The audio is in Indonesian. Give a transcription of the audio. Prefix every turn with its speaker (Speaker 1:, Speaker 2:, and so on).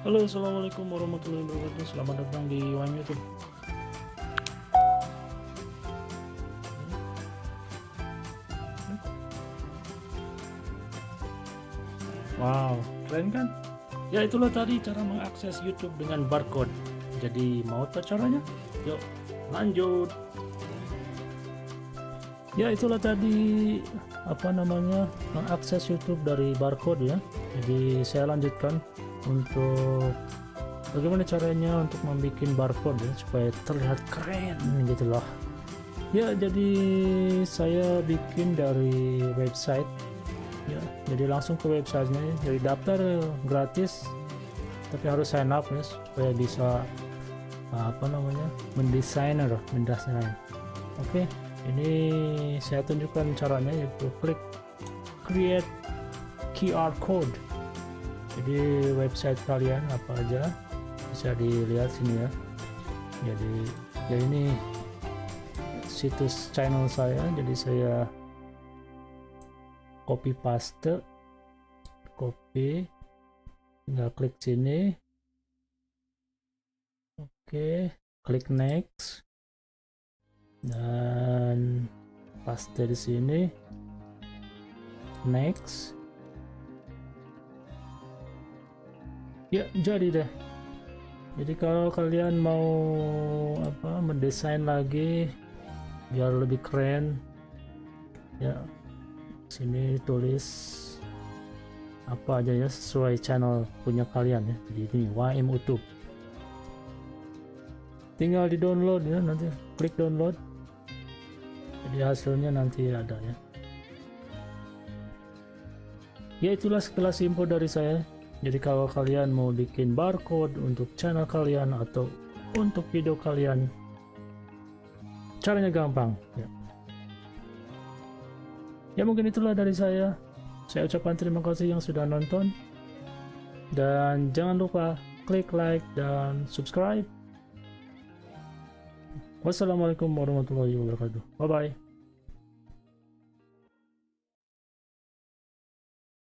Speaker 1: Halo, assalamualaikum warahmatullahi wabarakatuh. Selamat datang di Wine YouTube. Wow, keren kan? Ya itulah tadi cara mengakses YouTube dengan barcode. Jadi mau tahu caranya? Yuk, lanjut. Ya itulah tadi mengakses YouTube dari barcode ya. Jadi saya lanjutkan untuk bagaimana caranya untuk membuat barcode ya supaya terlihat keren gitu loh. Ya, jadi saya bikin dari website ya, jadi langsung ke websitenya ya. Jadi daftar gratis tapi harus sign up ya supaya bisa mendesain. Oke, ini saya tunjukkan caranya, yaitu klik create QR code. Jadi website kalian apa aja bisa dilihat sini ya. Jadi ya ini situs channel saya, jadi saya copy tinggal klik sini. Oke, klik next dan paste di sini, next. Ya, jadi deh. Jadi kalau kalian mau mendesain lagi biar lebih keren ya, sini tulis apa aja ya sesuai channel punya kalian ya. Jadi ini WM YouTube, tinggal di download ya, nanti klik download, jadi hasilnya nanti ada ya. Ya itulah sekelas info dari saya. Jadi kalau kalian mau bikin barcode untuk channel kalian atau untuk video kalian, caranya gampang ya. Ya mungkin itulah dari saya. Saya ucapkan terima kasih yang sudah nonton, dan jangan lupa klik like dan subscribe. Wassalamualaikum warahmatullahi wabarakatuh. Bye bye.